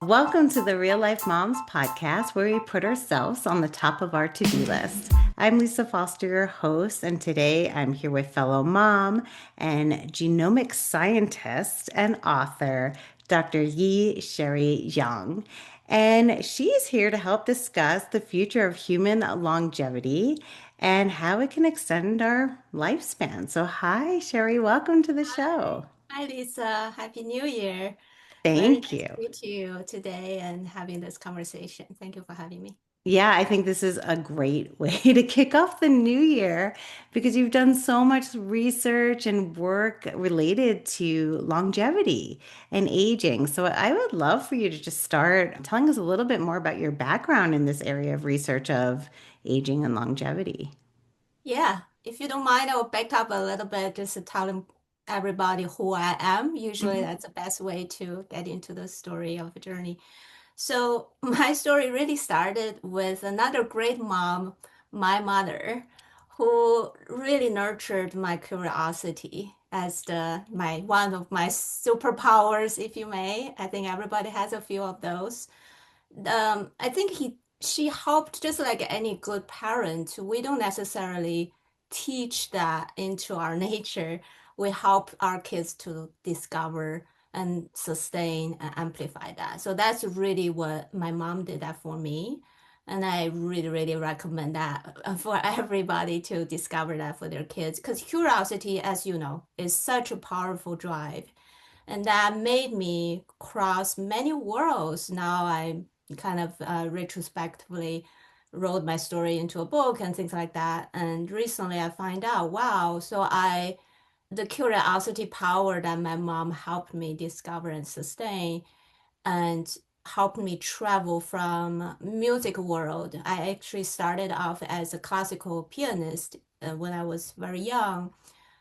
Welcome to the Real Life Moms podcast, where we put ourselves on the top of our to-do list. I'm Lisa Foster, your host, and today I'm here with fellow mom and genomic scientist and author, Dr. Yi Sherry Zhang. And she's here to help discuss the future of human longevity and how it can extend our lifespan. So, hi, Sherry, welcome to the Hi. show. Hi, Lisa. Happy New Year. Very Thank nice to you. meet you today and having this conversation. Thank you for having me. Yeah, I think this is a great way to kick off the new year because you've done so much research and work related to longevity and aging. So I would love for you to just start telling us a little bit more about your background in this area of research of aging and longevity. Yeah, if you don't mind, I'll back up a little bit just to tell everybody who I am. Usually, Mhm. that's the best way to get into the story of a journey. So, my story really started with another great mom, my mother, who really nurtured my curiosity as the my one of my superpowers, if you may. I think everybody has a few of those. I think she helped just like any good parent. We don't necessarily teach that into our nature. We help our kids to discover and sustain and amplify that. So that's really what my mom did that for me. And I really, really recommend that for everybody to discover that for their kids. Because curiosity, as you know, is such a powerful drive. And that made me cross many worlds. Now I kind of retrospectively wrote my story into a book and things like that. And recently I find out, wow, the curiosity power that my mom helped me discover and sustain and helped me travel from music world. I actually started off as a classical pianist when I was very young,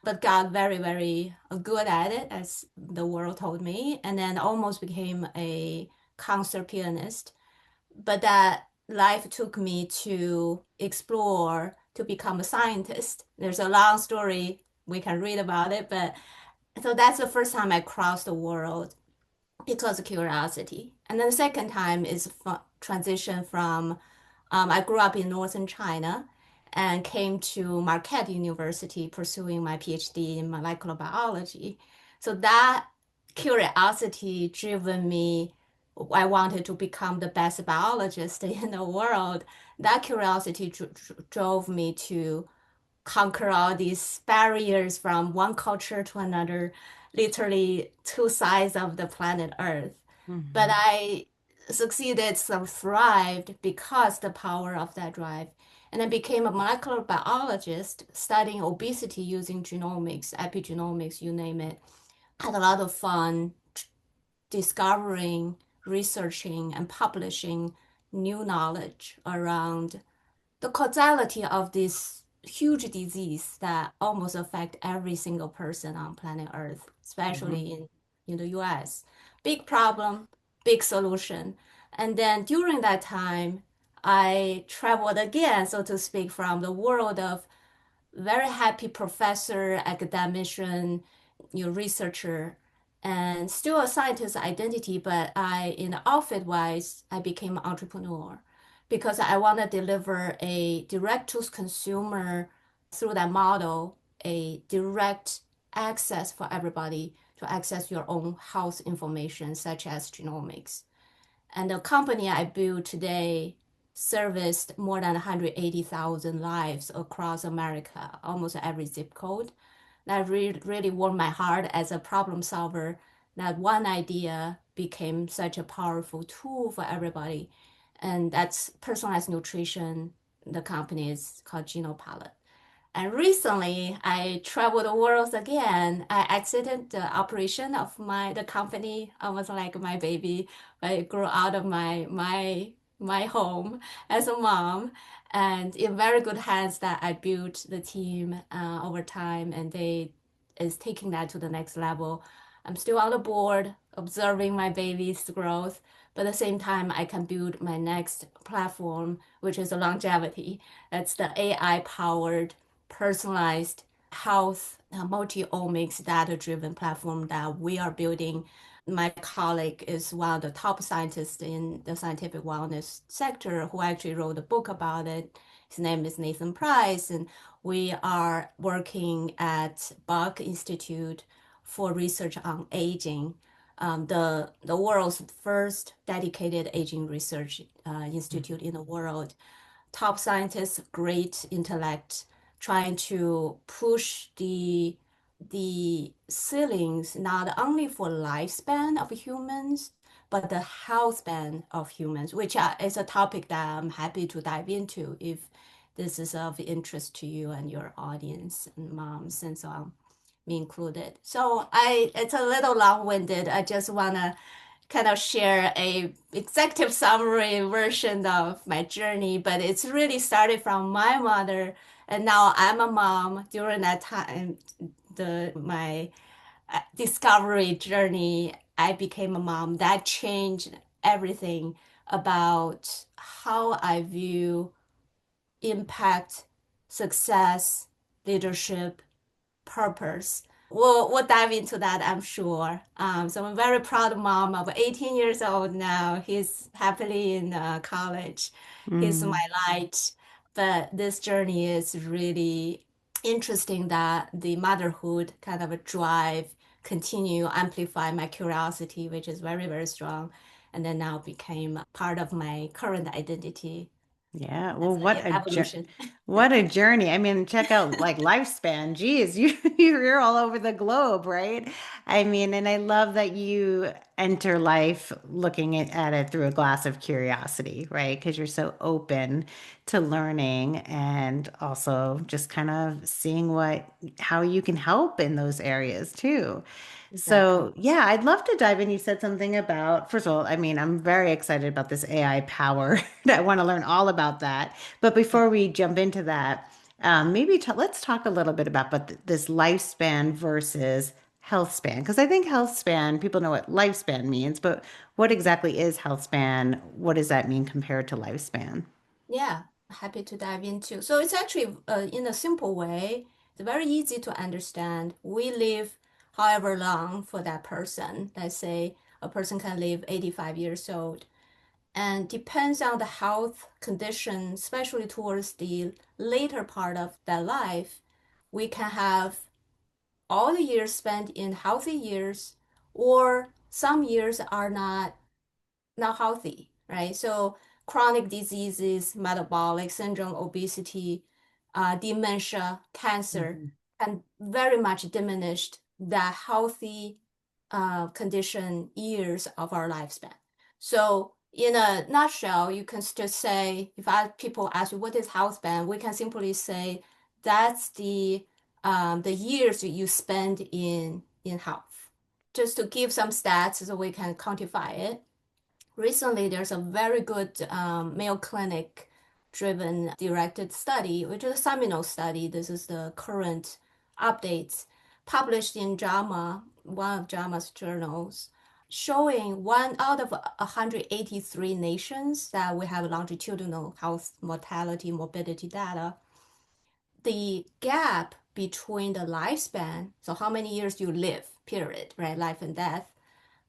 but got very, very good at it, as the world told me, and then almost became a concert pianist. But that life took me to explore to become a scientist. There's a long story. We can read about it, but so that's the first time I crossed the world because of curiosity. And then the second time is transition from I grew up in northern China and came to Marquette University pursuing my PhD in molecular biology. So that curiosity driven me. I wanted to become the best biologist in the world. That curiosity drove me to conquer all these barriers from one culture to another, literally two sides of the planet Earth. But Mhm. I succeeded, so thrived because the power of that drive. And I became a molecular biologist studying obesity using genomics, epigenomics, you name it. Had a lot of fun discovering, researching, and publishing new knowledge around the causality of this huge disease that almost affect every single person on planet Earth, Mhm. especially in the US. Big problem, big solution. And then during that time, I traveled again, so to speak, from the world of very happy professor, academician, researcher, and still a scientist identity. But in the outfit wise, I became an entrepreneur because I want to deliver a direct to consumer through that model, a direct access for everybody to access your own health information, such as genomics. And the company I built today serviced more than 180,000 lives across America, almost every zip code. That really warmed my heart as a problem solver. That one idea became such a powerful tool for everybody. And that's personalized nutrition. The company is called GenoPilot. And recently, I traveled the world again. I exited the operation of the company, almost like my baby. I grew out of my home as a mom, and in very good hands that I built the team over time, and they is taking that to the next level. I'm still on the board, observing my baby's growth, but at the same time, I can build my next platform, which is a longevity. That's the AI powered personalized health multi-omics data-driven platform that we are building my colleague is one of the top scientists in the scientific wellness sector who actually wrote a book about it. His name is Nathan Price, and we are working at Buck Institute for research on aging, the world's first dedicated aging research institute in the world. Top scientists, great intellect, trying to push the ceilings not only for lifespan of humans, but the health span of humans, which is a topic that I'm happy to dive into if this is of interest to you and your audience and moms and so on, me included. So it's a little long-winded. I just wanna kind of share a executive summary version of my journey, but it's really started from my mother, and now I'm a mom. During that time, the my discovery journey, I became a mom. That changed everything about how I view impact, success, leadership, purpose. We'll dive into that, I'm sure. So I'm a very proud mom of 18 years old now. He's happily in college. He's my Mm. light. But this journey is really interesting that the motherhood kind of a drive, continue, amplify my curiosity, which is very, very strong. And then now became part of my current identity. Yeah, well, That's an evolution. what a journey. I mean, check out like lifespan. Geez, you're all over the globe, right? I mean, and I love that you enter life looking at it through a glass of curiosity, right? Because you're so open to learning and also just kind of seeing how you can help in those areas too. Exactly. So, yeah, I'd love to dive in. You said something about, first of all, I mean, I'm very excited about this AI power. I want to learn all about that. But Yeah. before we jump into that, maybe let's talk a little bit about this lifespan versus health span. Because I think health span, people know what lifespan means, but what exactly is health span? What does that mean compared to lifespan? Yeah, happy to dive into. So it's actually in a simple way, it's very easy to understand. We live however long for that person. Let's say a person can live 85 years old, and depends on the health condition, especially towards the later part of their life, we can have all the years spent in healthy years, or some years are not healthy, right? So chronic diseases, metabolic syndrome, obesity, dementia, cancer Mhm. can very much diminish the healthy condition years of our lifespan. So in a nutshell, you can just say, if people ask you what is health span, we can simply say that's the years you spend in health. Just to give some stats so we can quantify it. Recently, there's a very good Mayo Clinic driven directed study, which is a seminal study. This is the current updates published in JAMA, one of JAMA's journals, showing one out of 183 nations that we have longitudinal health mortality morbidity data. The gap between the lifespan, so how many years you live, period, right, life and death,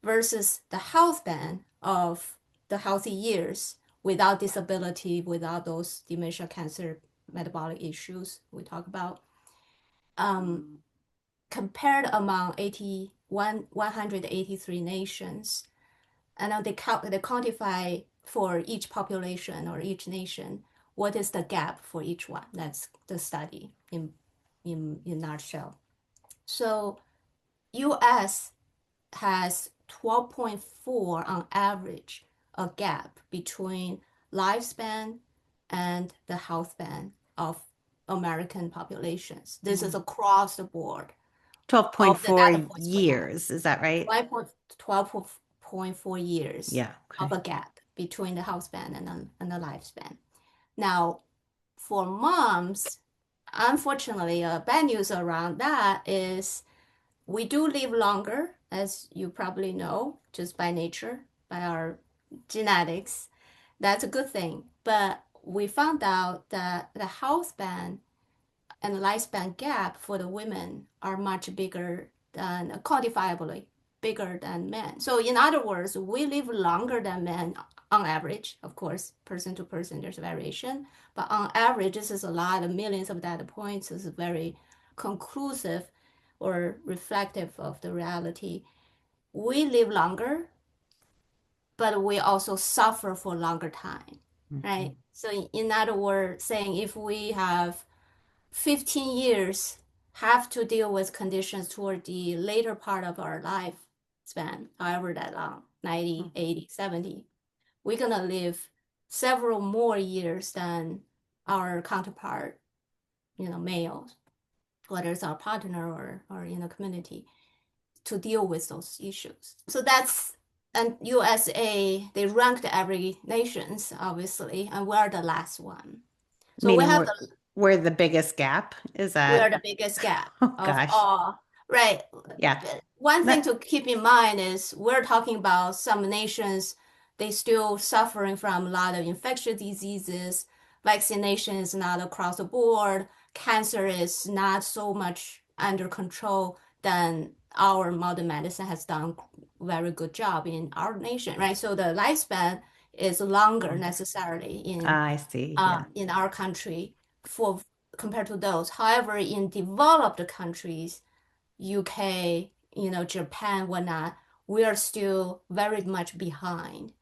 versus the health span of the healthy years without disability, without those dementia, cancer, metabolic issues we talk about, um, compared among 183 nations. And then they quantify for each population or each nation what is the gap for each one. That's the study in nutshell. So US has 12.4 on average a gap between lifespan and the health span of American populations. This is across the board. All the 12.4 data points we have. years, is that right? 12.4 years Yeah, of okay. a gap between the health span and the lifespan. Now, for moms, unfortunately, bad news around that is we do live longer, as you probably know, just by nature, by our genetics. That's a good thing. But we found out that the health span and the lifespan gap for the women are much bigger than quantifiably. bigger than men. So in other words, we live longer than men on average. Of course, person to person, there's variation, but on average, this is a lot of millions of data points. This is very conclusive or reflective of the reality. We live longer, but we also suffer for a longer time, Mhm. right? So in other words, saying if we have 15 years have to deal with conditions toward the later part of our lifespan, however that long, 90, 80, 70, we're going to live several more years than our counterpart, males, whether it's our partner or in the community, to deal with those issues. So that's, and USA, they ranked every nations, obviously, and we're the last one. So we Meaning have we're the biggest gap. Is we are that? the biggest gap Oh of gosh. all. Right. Yeah. One thing That to keep in mind is we're talking about some nations, they still suffering from a lot of infectious diseases. Vaccination is not across the board. Cancer is not so much under control than our modern medicine has done very good job in our nation, right? So the lifespan is longer longer. necessarily I see. Yeah. in our country for compared to those. However, in developed countries, UK, Japan, whatnot, we are still very much behind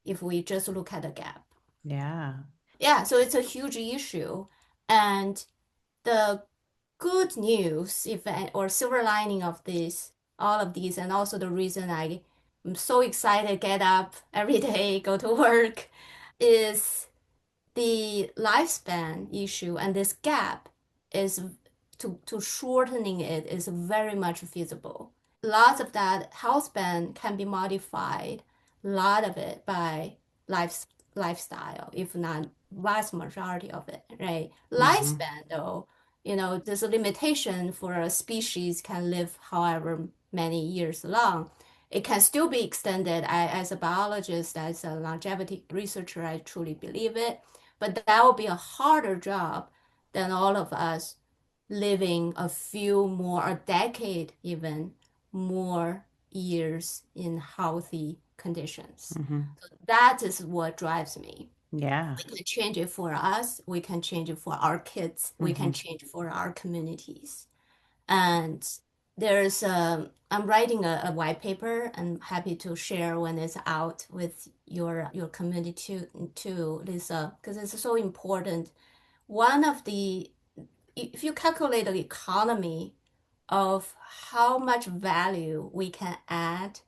if we just look at the gap. Yeah. Yeah, so it's a huge issue. And the good news, if or silver lining of this, all of these, and also the reason I'm so excited, get up every day, go to work, is the lifespan issue and this gap is to shortening it is very much feasible. Lots of that health span can be modified, a lot of it by life, lifestyle, if not vast majority of it, right? Hmm. Lifespan, though, there's a limitation for a species can live however many years long. It can still be extended. As a biologist, as a longevity researcher, I truly believe it. But that will be a harder job than all of us living a few more, a decade even more years in healthy conditions. Hmm. So that is what drives me. Yeah. We can change it for us, we can change it for our kids, we can Hmm. change it for our communities. And I'm writing a white paper. I'm happy to share when it's out with your community too, Lisa, because it's so important. One of the if you calculate the economy of how much value we can add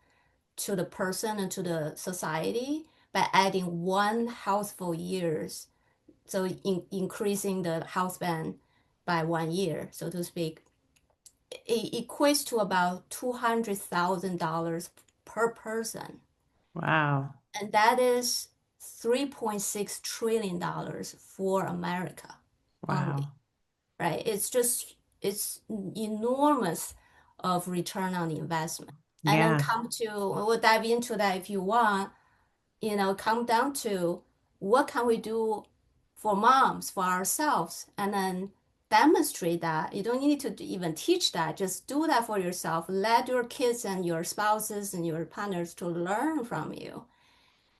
to the person and to the society by adding one healthful years, so increasing the health span by 1 year, so to speak, it equates to about $200,000 per person. Wow. And that is $3.6 trillion for America only, Wow. right? It's enormous of return on investment. And then Yeah. we'll dive into that if you want, come down to what can we do for moms, for ourselves, and then demonstrate that. You don't need to even teach that. Just do that for yourself. Let your kids and your spouses and your partners to learn from you.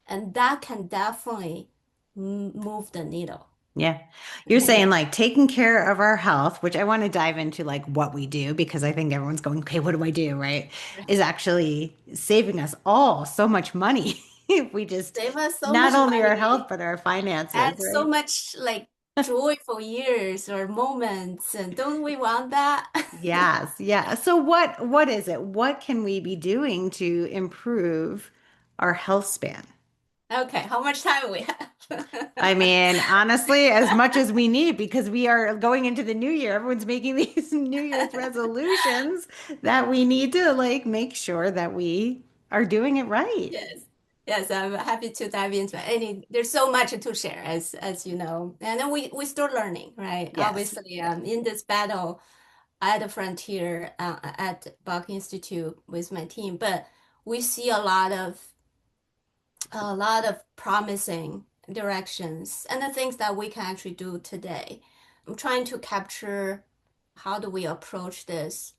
And that can definitely move the needle. Yeah. You're Yeah. saying like taking care of our health, which I want to dive into like what we do because I think everyone's going, okay, what do I do? Right. Is actually saving us all so much money if we just Save us so not much only our health, money, but our finances, add so right? much like joyful years or moments, and don't we want that? Yes. Yeah. So what is it? What can we be doing to improve our health span? Okay, how much time we have? I mean, honestly, as much as we need, because we are going into the new year, everyone's making these New Year's resolutions that we need to like make sure that we are doing it right. Yes. Yes, I'm happy to dive into it. There's so much to share, as you know. And then we still learning, right? Yes. Obviously, Yeah. in this battle at the frontier at Bach Institute with my team, but we see a lot of promising directions and the things that we can actually do today. I'm trying to capture how do we approach this.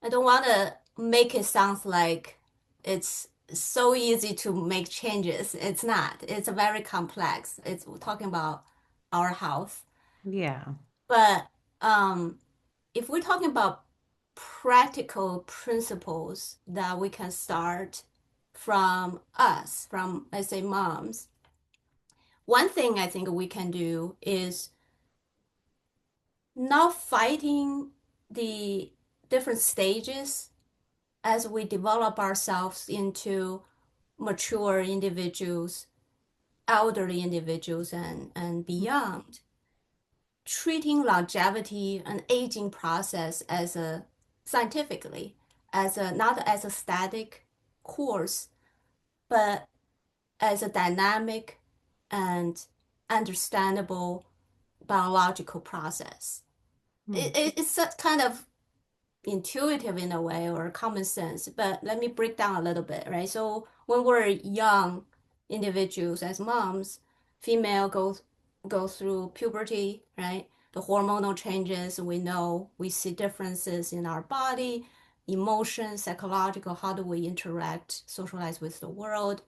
I don't want to make it sound like it's so easy to make changes. It's not. It's very complex. It's talking about our health. Yeah. But if we're talking about practical principles that we can start from us, from let's say moms, one thing I think we can do is not fighting the different stages as we develop ourselves into mature individuals, elderly individuals, and beyond, treating longevity and aging process as a scientifically, as a not as a static course, but as a dynamic and understandable biological process. Mm. It's a kind of intuitive in a way or common sense, but let me break down a little bit, right? So when we're young individuals as moms, female go through puberty, right? The hormonal changes, we know we see differences in our body, emotions, psychological, how do we interact, socialize with the world.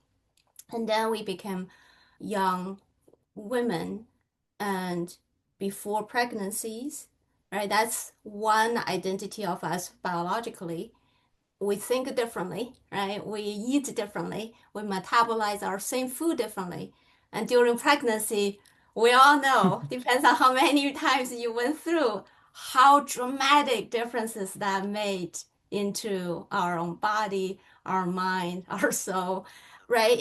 And then we became young women and before pregnancies, right? That's one identity of us biologically. We think differently, right? We eat differently. We metabolize our same food differently. And during pregnancy, we all know, depends on how many times you went through, how dramatic differences that made into our own body, our mind, our soul, right?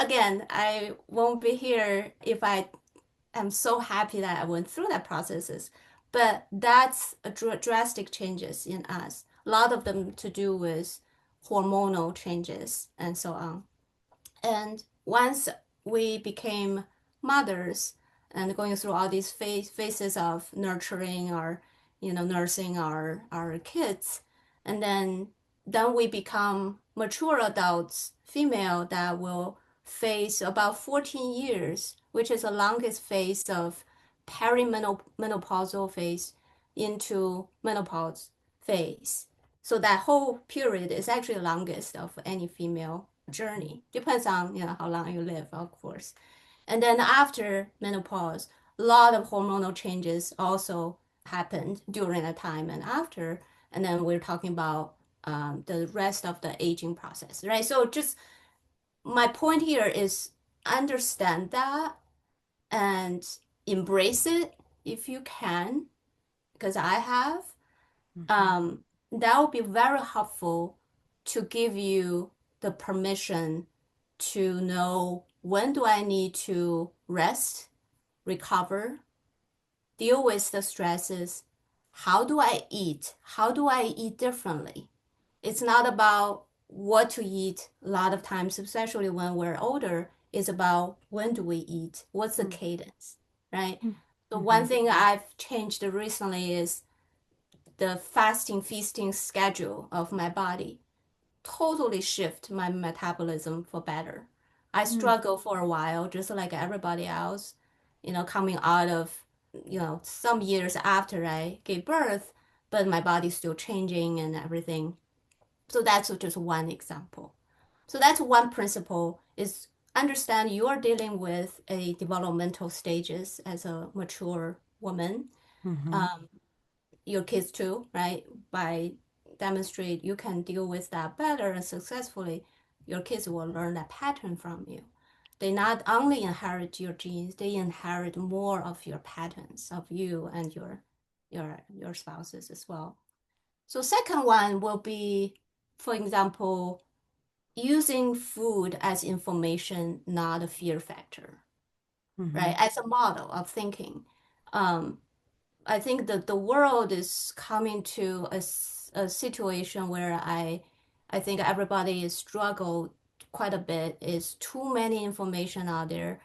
Again, I won't be here if I'm so happy that I went through that processes. But that's a drastic changes in us. A lot of them to do with hormonal changes and so on. And once we became mothers and going through all these phases of nurturing our, nursing our kids, and then we become mature adults, female that will face about 14 years, which is the longest phase of perimenopausal phase into menopause phase. So that whole period is actually the longest of any female journey. Depends on how long you live, of course. And then after menopause, a lot of hormonal changes also happened during the time and after. And then we're talking about the rest of the aging process, right? So just my point here is understand that and embrace it if you can, because I have. Mhm. um, that would be very helpful to give you the permission to know when do I need to rest, recover, deal with the stresses. How do I eat? How do I eat differently? It's not about what to eat a lot of times, especially when we're older, it's about when do we eat? What's the cadence, right? So one Mhm. thing I've changed recently is the fasting feasting schedule of my body totally shift my metabolism for better. I Mhm. struggle for a while, just like everybody else, coming out of, some years after I gave birth, but my body's still changing and everything. So that's just one example. So that's one principle is understand you are dealing with a developmental stages as a mature woman. Mhm. Um, your kids too, right? By demonstrate you can deal with that better and successfully, your kids will learn that pattern from you. They not only inherit your genes, they inherit more of your patterns of you and your spouses as well. So second one will be, for example, using food as information, not a fear factor, right? Mhm. As a model of thinking. Um, I think that the world is coming to a situation where I think everybody is struggled quite a bit. Is too many information out there,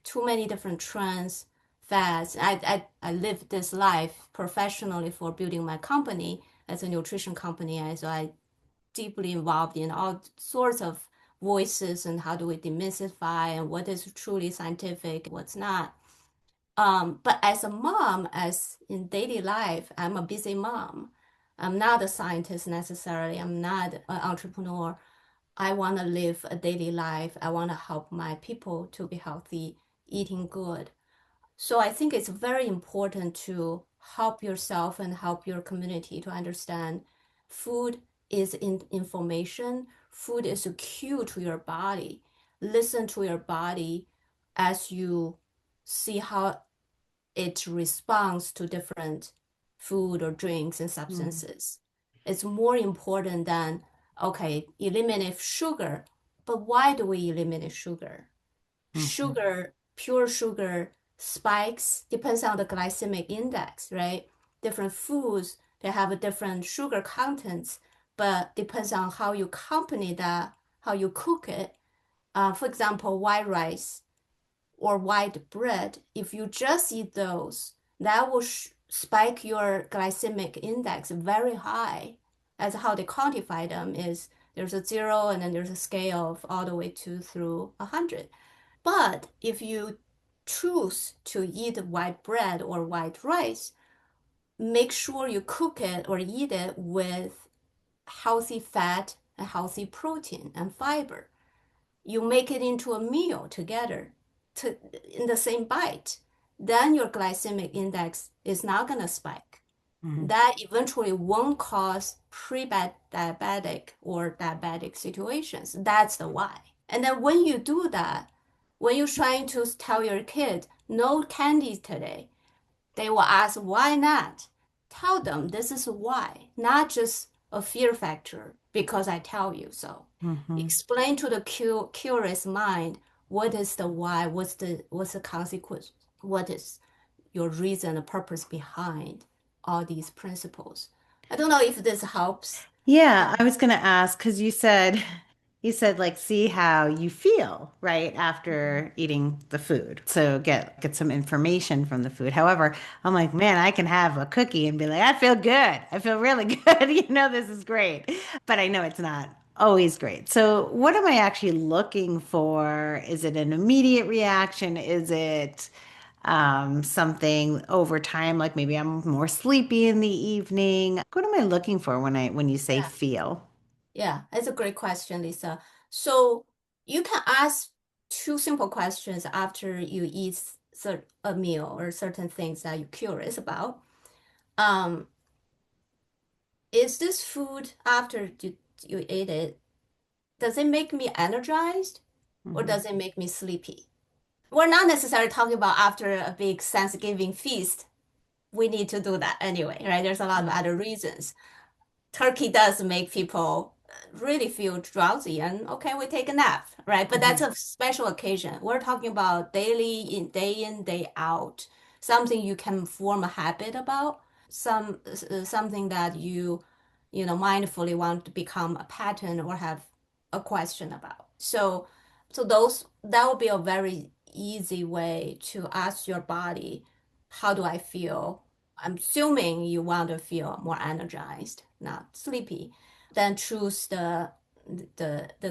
too many different trends, fads. I lived this life professionally for building my company as a nutrition company. So I deeply involved in all sorts of voices and how do we demystify and what is truly scientific, what's not. But as a mom, as in daily life, I'm a busy mom. I'm not a scientist necessarily. I'm not an entrepreneur. I want to live a daily life. I want to help my people to be healthy, eating good. So I think it's very important to help yourself and help your community to understand food is information. Food is a cue to your body. Listen to your body as you see how it responds to different food or drinks and Mm-hmm. substances. It's more important than, okay, eliminate sugar. But why do we eliminate sugar? Mm-hmm. Sugar, pure sugar spikes, depends on the glycemic index, right? Different foods, they have a different sugar contents, but depends on how you accompany that, how you cook it. For example, white rice or white bread, if you just eat those, that will spike your glycemic index very high. As how they quantify them is there's a zero and then there's a scale of all the way to through 100. But if you choose to eat white bread or white rice, make sure you cook it or eat it with healthy fat and healthy protein and fiber. You make it into a meal together to, in the same bite. Then your glycemic index is not going to spike. That eventually won't cause pre-diabetic or diabetic situations. That's the why. And then when you do that, when you're trying to tell your kid, no candy today, they will ask, why not? Tell them this is why, not just a fear factor because I tell you so. Mm-hmm. Explain to the curious mind what is the why, what's the consequence, what is your reason and purpose behind all these principles. I don't know if this helps. Yeah, I was going to ask because you said like see how you feel right after eating the food. So get some information from the food. However, I'm like, man, I can have a cookie and be like, I feel good. I feel really good. This is great. But I know it's not always great. So what am I actually looking for? Is it an immediate reaction? Is it something over time, like maybe I'm more sleepy in the evening. What am I looking for when you say Yeah. feel? Yeah, it's a great question, Lisa. So you can ask two simple questions after you eat a meal or certain things that you're curious about. Um, is this food after you ate it, does it make me energized or Hmm. does it make me sleepy? We're not necessarily talking about after a big Thanksgiving feast. We need to do that anyway, right? There's a lot of other reasons. Turkey does make people really feel drowsy and okay, we take a nap, right? But that's Hmm. a special occasion. We're talking about daily in, day out, something you can form a habit about, something that you mindfully want to become a pattern or have a question about. So those that would be a very easy way to ask your body, how do I feel? I'm assuming you want to feel more energized, not sleepy. Then choose the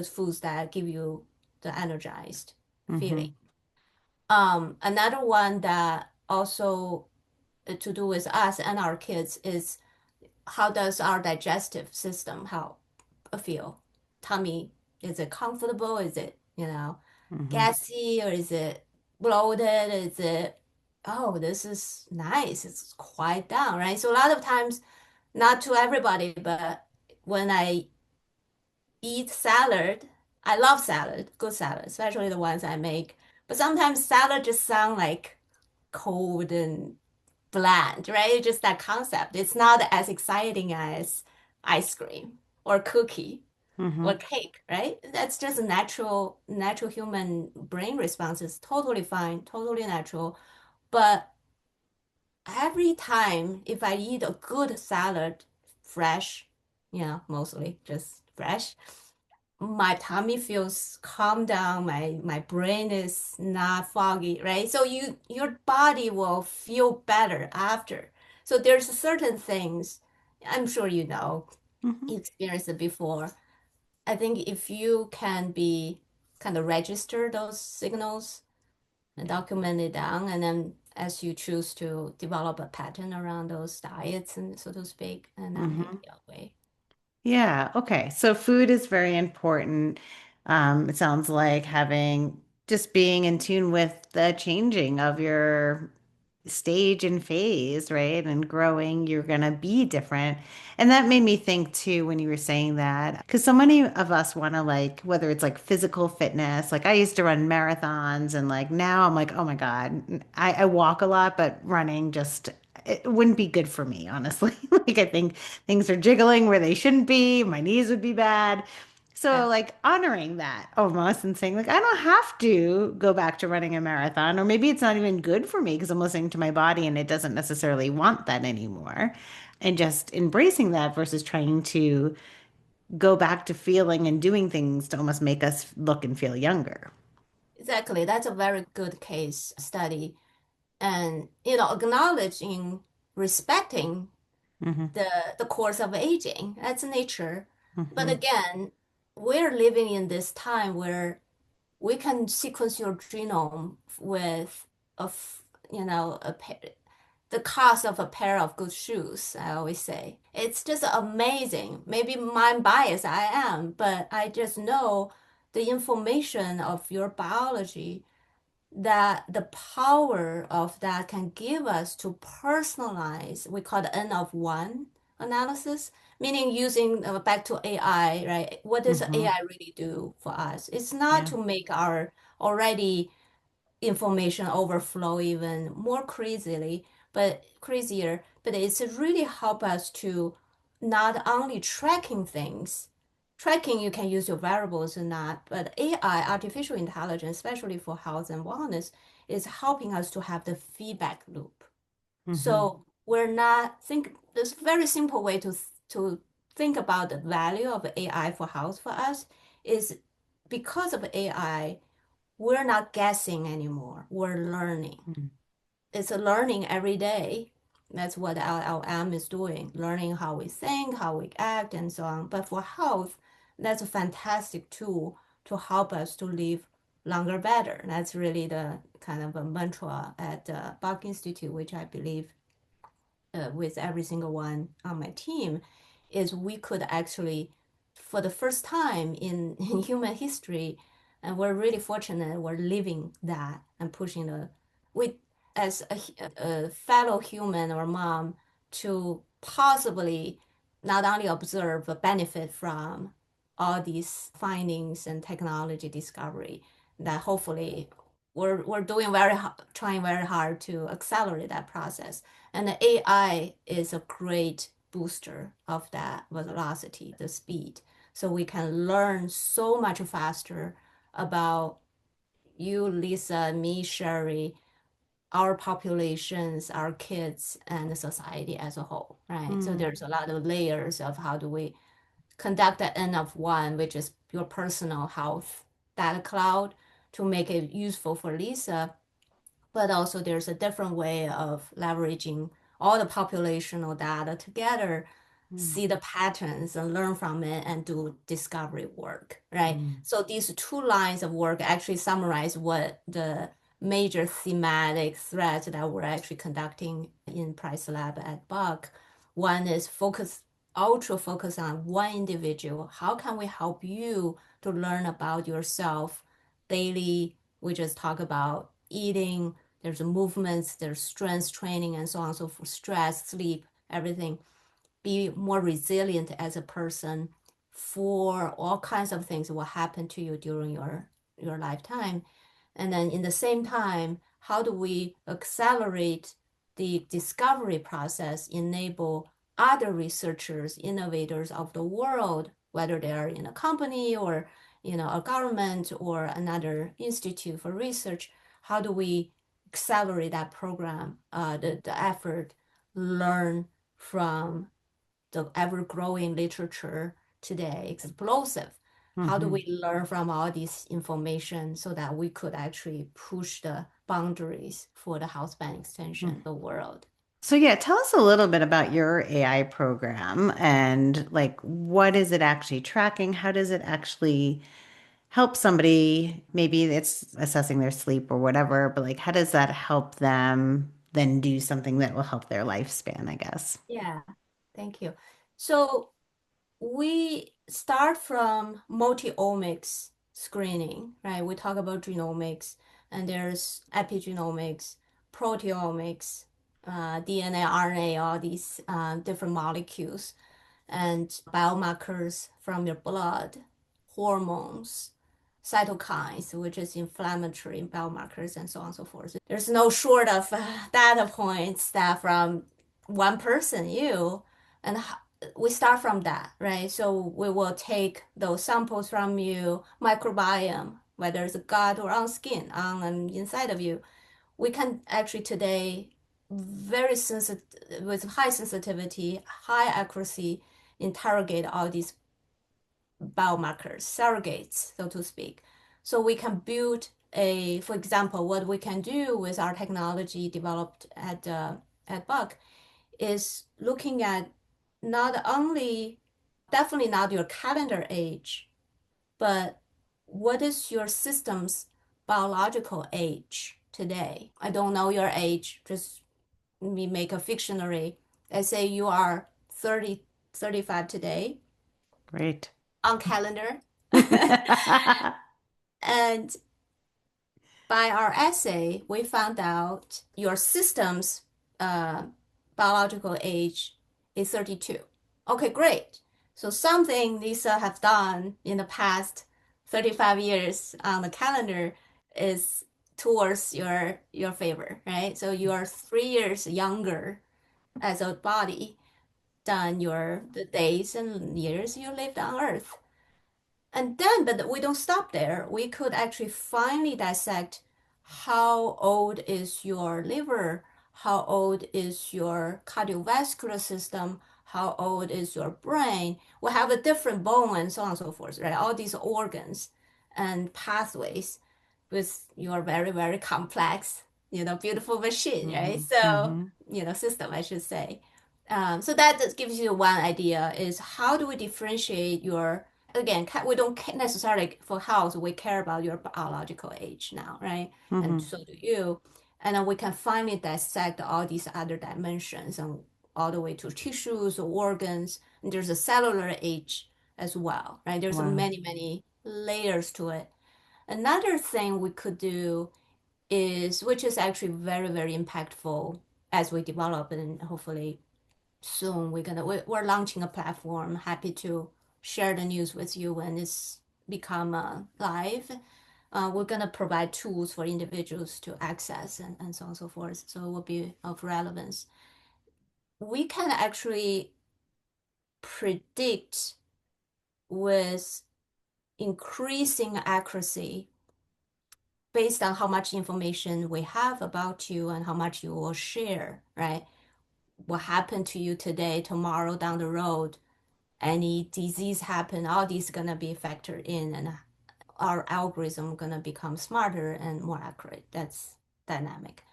foods that give you the energized feeling. Hmm. Another one that also to do with us and our kids is how does our digestive system help feel? Tummy, is it comfortable? Is it, Hmm. gassy or is it bloated? Is it, oh, this is nice. It's quiet down, right? So a lot of times, not to everybody, but when I eat salad, I love salad, good salad, especially the ones I make. But sometimes salad just sound like cold and bland, right? It's just that concept. It's not as exciting as ice cream or cookie or Hmm. cake, right? That's just a natural human brain response. It's totally fine, totally natural. But every time if I eat a good salad, fresh, mostly just fresh, my tummy feels calm down, my brain is not foggy, right? So your body will feel better after. So there's certain things I'm sure Hmm. you experienced it before. I think if you can be kind of register those signals, and document it down, and then as you choose to develop a pattern around those diets and so to speak, and navigate Hmm. your way. Yeah. Okay. So food is very important. It sounds like having just being in tune with the changing of your stage and phase, right? And growing, you're going to be different. And that made me think too when you were saying that, because so many of us want to like, whether it's like physical fitness, like I used to run marathons and like now I'm like, oh my God, I walk a lot, but running just, it wouldn't be good for me, honestly. Like I think things are jiggling where they shouldn't be. My knees would be bad. So Yeah, like honoring that almost and saying like I don't have to go back to running a marathon or maybe it's not even good for me because I'm listening to my body and it doesn't necessarily want that anymore. And just embracing that versus trying to go back to feeling and doing things to almost make us look and feel younger. exactly. That's a very good case study. And acknowledging, respecting Hmm. the course of aging. That's nature. But Hmm. again, we're living in this time where we can sequence your genome with a the cost of a pair of good shoes. I always say it's just amazing. Maybe my bias I am, but I just know the information of your biology, that the power of that can give us to personalize, we call the N of one analysis, meaning using back to AI, right? What does Hmm. AI really do for us? It's not Yeah. to make our already information overflow even more crazier, but it's really help us to not only tracking you can use your variables or not, but AI, artificial intelligence, especially for health and wellness, is helping us to have the feedback loop. Hmm. So we're not think this very simple way to think about the value of AI for health for us is because of AI, we're not guessing anymore. We're learning. It's a learning every day. That's what LLM is doing, learning how we think, how we act, and so on. But for health, that's a fantastic tool to help us to live longer, better. That's really the kind of a mantra at the Buck Institute, which I believe with every single one on my team, is we could actually, for the first time in human history, and we're really fortunate we're living that and pushing we as a fellow human or mom to possibly not only observe but benefit from all these findings and technology discovery that hopefully we're doing trying very hard to accelerate that process, and the AI is a great booster of that velocity, the speed. So we can learn so much faster about you, Lisa, me, Sherry, our populations, our kids, and the society as a whole, right? So Hmm. there's a lot of layers of how do we conduct the N of one, which is your personal health data cloud, to make it useful for Lisa, but also there's a different way of leveraging all the populational data together, see the patterns and learn from it and do discovery work, right? Hmm. So these two lines of work actually summarize what the major thematic threads that we're actually conducting in Price Lab at Buck. One is ultra focus on one individual. How can we help you to learn about yourself daily? We just talk about eating, there's movements, there's strength training, and so on. So for stress, sleep, everything, be more resilient as a person for all kinds of things that will happen to you during your lifetime. And then in the same time, how do we accelerate the discovery process, enable other researchers, innovators of the world, whether they are in a company or a government or another institute for research, how do we accelerate that program, the effort, learn from the ever-growing literature today, explosive. How do Hmm. we learn from all this information so that we could actually push the boundaries for the health span extension of the world? So yeah, tell us a little bit about your AI program and like what is it actually tracking? How does it actually help somebody, maybe it's assessing their sleep or whatever, but like how does that help them then do something that will help their lifespan, I guess? Yeah, thank you. So we start from multi-omics screening, right? We talk about genomics, and there's epigenomics, proteomics, DNA, RNA, all these different molecules, and biomarkers from your blood, hormones, cytokines, which is inflammatory biomarkers, and so on and so forth. There's no short of data points that from one person, you, and we start from that, right? So we will take those samples from you, microbiome, whether it's gut or on skin, on and inside of you. We can actually today very sensitive with high sensitivity, high accuracy, interrogate all these biomarkers, surrogates, so to speak. So we can build for example, what we can do with our technology developed at Buck is looking at not only definitely not your calendar age, but what is your system's biological age today? I don't know your age, just we make a fictionary. Let's say you are 30, 35 today Great. on calendar. And by our essay, we found out your system's uh, biological age is 32. Okay, great. So something Lisa has done in the past 35 years on the calendar is towards your favor, right? So you are 3 years younger as a body than the days and years you lived on Earth. And then, but we don't stop there. We could actually finally dissect how old is your liver, how old is your cardiovascular system, how old is your brain. We have a different bone and so on and so forth, right? All these organs and pathways with your very, very complex, beautiful machine, right? Hmm. So, Hmm. system, I should say. So that just gives you one idea is how do we differentiate your again, we don't necessarily for health, we care about your biological age now, right? And Hmm. so do you. And then we can finally dissect all these other dimensions and all the way to tissues, organs. And there's a cellular age as well, right? There's Wow. many, many layers to it. Another thing we could do is, which is actually very, very impactful as we develop and hopefully soon we're launching a platform. Happy to share the news with you when it's become live. We're gonna provide tools for individuals to access and so on and so forth. So it will be of relevance. We can actually predict with increasing accuracy based on how much information we have about you and how much you will share, right? What happened to you today, tomorrow, down the road, any disease happen, all these gonna be factored in, and our algorithm gonna become smarter and more accurate. That's dynamic.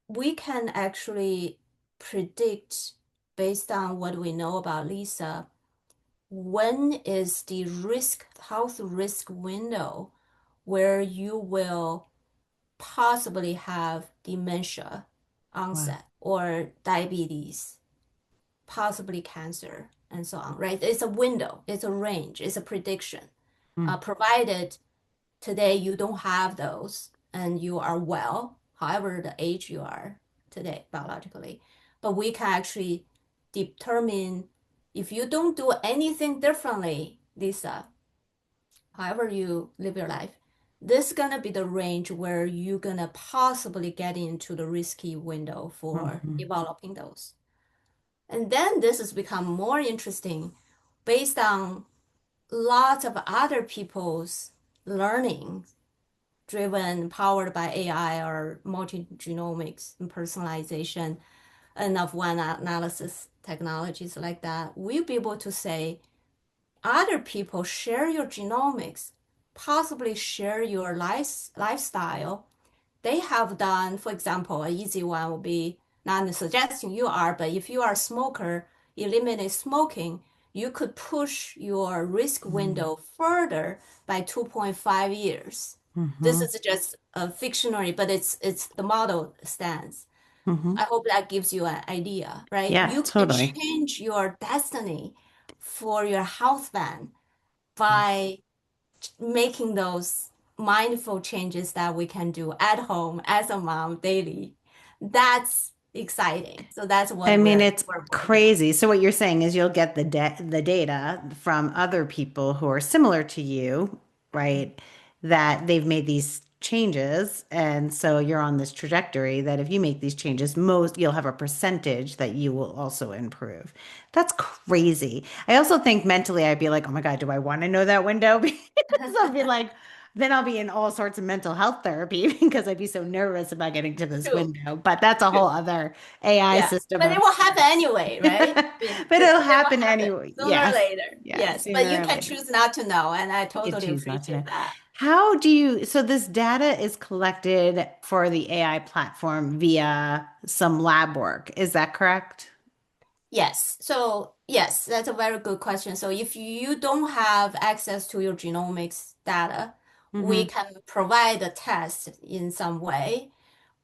We can actually predict based on what we know about Lisa, when is the health risk window where you will possibly have dementia Wow. onset or diabetes, possibly cancer, and so on, right? It's a window, it's a range, it's a prediction. Mm. Provided today you don't have those and you are well, however the age you are today biologically, but we can actually determine if you don't do anything differently, Lisa, however you live your life, this is gonna be the range where you're gonna possibly get into the risky window for Hmm. developing those. And then this has become more interesting based on lots of other people's learning driven, powered by AI or multi-genomics and personalization and of one analysis technologies like that. We'll be able to say other people share your genomics, possibly share your lifestyle. They have done, for example, an easy one would be not suggesting you are, but if you are a smoker, eliminate smoking, you could push your risk Mm-hmm. window further by 2.5 years. This is just a fictionary, but it's the model stands. Mm-hmm. I hope that gives you an idea, right? Yeah, You can totally. change your destiny for your health span by making those mindful changes that we can do at home as a mom daily. That's exciting. So that's I what mean, we're it's we're working on. crazy. So what you're saying is you'll get the data from other people who are similar to you, right? That they've made these changes, and so you're on this trajectory that if you make these changes, most you'll have a percentage that you will also improve. That's crazy. I also think mentally I'd be like, "Oh my God, do I want to know that window?" Because I'll be like, then I'll be in all sorts of mental health therapy because I'd be so nervous about getting to this True, window. But that's a true. whole other AI Yeah. system But it of will happen stress. anyway, right? I mean, But it'll it will happen happen anyway. sooner or Yes. later. Yes. Yes. But Sooner you or can later. choose not to know, and I You could totally choose not to know. appreciate that. How do you, so this data is collected for the AI platform via some lab work. Is that correct? Yes. So, yes, that's a very good question. So, if you don't have access to your genomics data, we Mm-hmm. can provide a test in some way.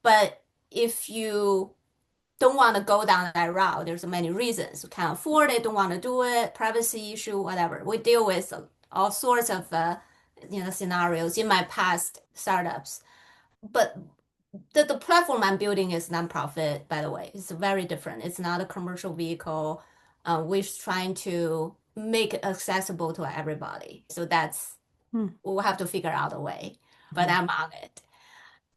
But if you don't want to go down that route, there's many reasons. You can't afford it, don't want to do it, privacy issue, whatever. We deal with all sorts of scenarios in my past startups. But the platform I'm building is nonprofit, by the way. It's very different. It's not a commercial vehicle. We're trying to make it accessible to everybody. So that's we'll have to figure out a way. But Mm-hmm. I'm on it.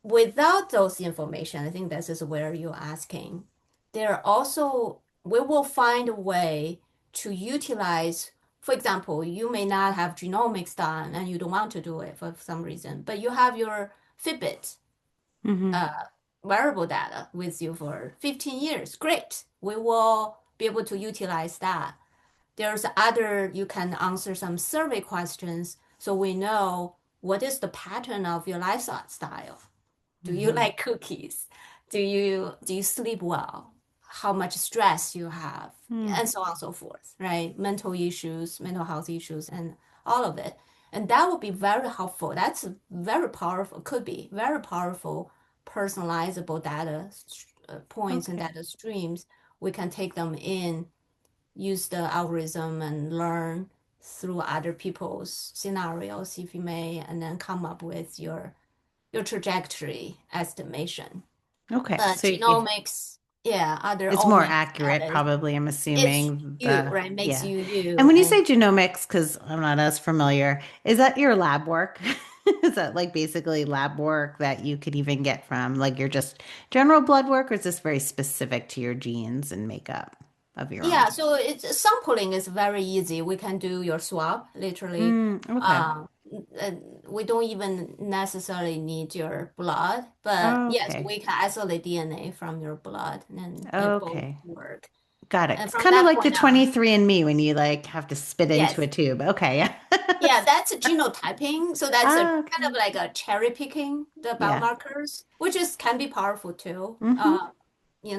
Without those information, I think this is where you're asking. There also we will find a way to utilize. For example, you may not have genomics done and you don't want to do it for some reason, but you have your Fitbit Mm-hmm. uh, wearable data with you for 15 years. Great. We will be able to utilize that. There's other, you can answer some survey questions so we know what is the pattern of your lifestyle. Do you Mm-hmm. like cookies? Do you sleep well? How much stress you have, and so on and so forth, right? Mental issues, mental health issues, and all of it. And that would be very helpful. That's very powerful, could be very powerful, personalizable data points and Okay. data streams. We can take them in, use the algorithm and learn through other people's scenarios, if you may, and then come up with your trajectory estimation. Okay. But So you, genomics, yeah, other it's more omics accurate, data, probably, I'm it's assuming you, the, right? Makes yeah. you And you. when you And say genomics, because I'm not as familiar, is that your lab work? Is that like basically lab work that you could even get from like your just general blood work, or is this very specific to your genes and makeup of your own? yeah, so it's sampling is very easy. We can do your swab, literally. Mm, okay. Um, we don't even necessarily need your blood, but yes, Okay. we can isolate DNA from your blood, and they both Okay. work. Got it. And It's from kind of that like the point on, 23andMe when you like have to spit into a yes, tube. Okay. Yeah. yeah, that's genotyping. So that's a Ah, kind of okay. like a cherry picking the Yeah. biomarkers, which is can be powerful too. Mm-hmm.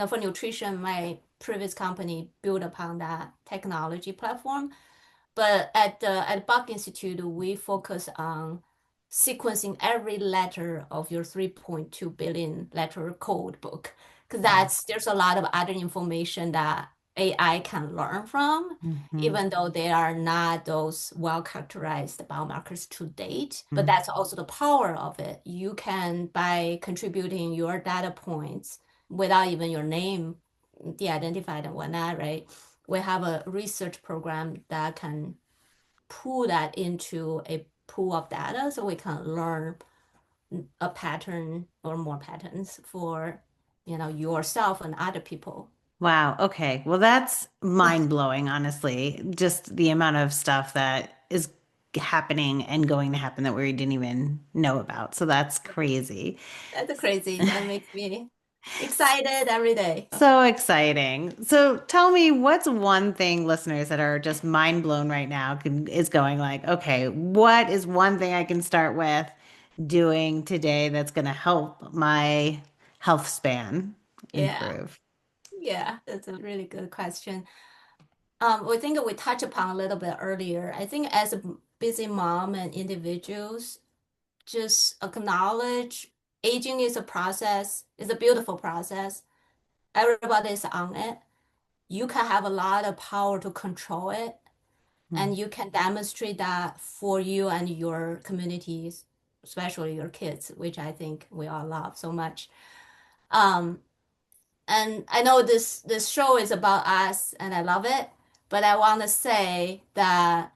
For nutrition, my previous company built upon that technology platform. But at Buck Institute, we focus on sequencing every letter of your 3.2 billion letter code book. Because Wow. there's a lot of other information that AI can learn from, Mm-hmm. even though they are not those well characterized biomarkers to date. But that's also the power of it. You can, by contributing your data points without even your name de-identified and whatnot, right? We have a research program that can pull that into a pool of data so we can learn a pattern or more patterns for yourself and other people. Wow. Okay. Well, that's mind blowing, honestly. Just the amount of stuff that is happening and going to happen that we didn't even know about. So that's crazy. That's crazy. That makes me excited every day. So exciting. So tell me, what's one thing listeners that are just mind blown right now is going like, okay, what is one thing I can start with doing today that's going to help my health span Yeah, improve? yeah, that's a really good question. I think we touched upon a little bit earlier. I think as a busy mom and individuals, just acknowledge aging is a process, it's a beautiful process. Everybody is on it. You can have a lot of power to control it, Mm, and you can demonstrate that for you and your communities, especially your kids, which I think we all love so much. Um, and I know this show is about us, and I love it, but I want to say that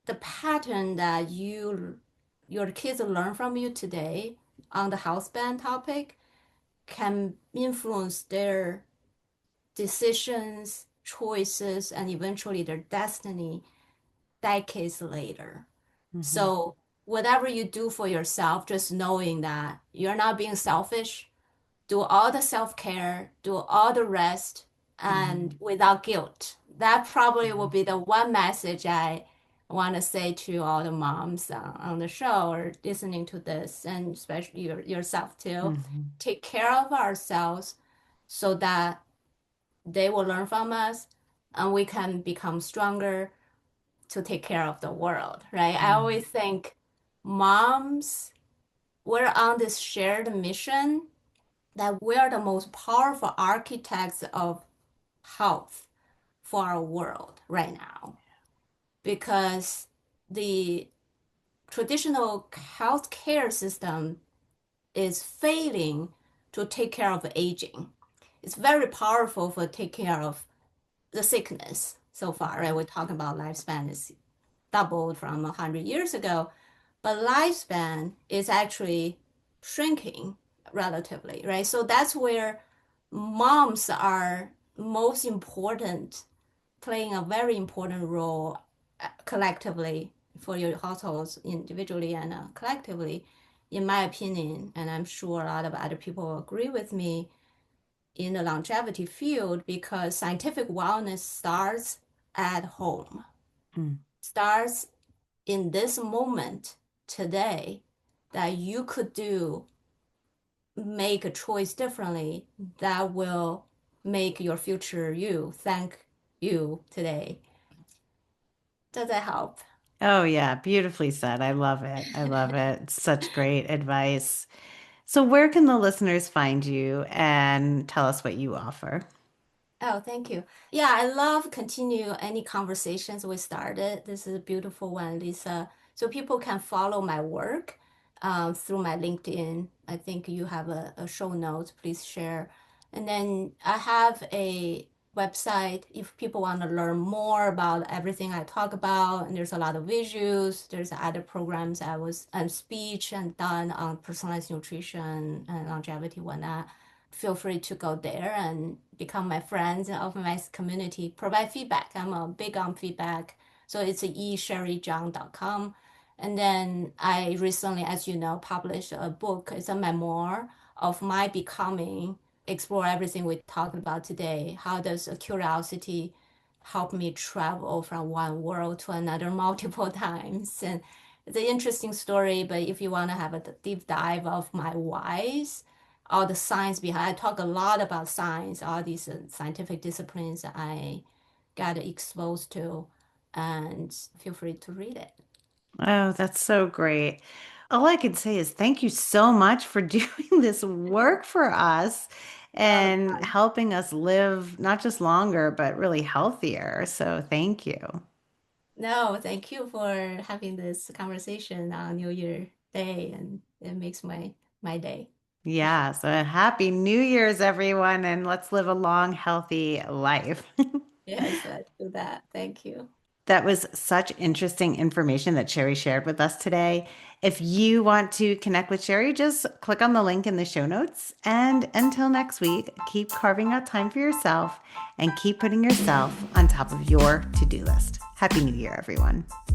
the pattern that your kids learn from you today on the house band topic can influence their decisions, choices, and eventually their destiny decades later. mhm, So whatever you do for yourself, just knowing that you're not being selfish, do all the self-care, do all the rest, and mhm, without guilt. That probably will mhm, be the one message I want to say to all the moms on the show or listening to this, and especially yourself too. mhm, Take care of ourselves so that they will learn from us and we can become stronger to take care of the world, right? I mhm, always think moms, we're on this shared mission that we're the most powerful architects of health for our world right now because the traditional healthcare system is failing to take care of aging. It's very powerful for take care of the sickness so far, right? We're talking about lifespan is doubled from 100 years ago, but lifespan is actually shrinking relatively, right? So that's where moms are most important, playing a very important role collectively for your households individually and collectively, in my opinion, and I'm sure a lot of other people agree with me in the longevity field because scientific wellness starts at home, mm. starts in this moment today that you could do, make a choice differently that will make your future you thank you today. Does that help? Oh, yeah, beautifully said. I love it. I love it. It's such great advice. So, where can the listeners find you and tell us what you offer? Oh, thank you. Yeah, I love continue any conversations we started. This is a beautiful one, Lisa. So people can follow my work through my LinkedIn. I think you have a show notes. Please share. And then I have a website if people want to learn more about everything I talk about. And there's a lot of visuals. There's other programs I was and speech and done on personalized nutrition and longevity, whatnot. Feel free to go there and become my friends of my community. Provide feedback. I'm a big on feedback. So it's esherryzhang.com. And then I recently, as you know, published a book. It's a memoir of my becoming, explore everything we talked about today. How does a curiosity help me travel from one world to another multiple times? And it's an interesting story, but if you want to have a deep dive of my whys, all the science behind. I talk a lot about science, all these scientific disciplines I got exposed to, and feel free to read it. Oh, that's so great. All I can say is thank you so much for doing this work for us All the and fun. helping us live not just longer, but really healthier. So, thank you. No, thank you for having this conversation on New Year Day, and it makes my day for sure. Yeah, so happy New Year's, everyone, and let's live a long, healthy life. Yes, let's do that. Thank you. That was such interesting information that Sherry shared with us today. If you want to connect with Sherry, just click on the link in the show notes. And until next week, keep carving out time for yourself and keep putting yourself on top of your to do list. Happy New Year, everyone.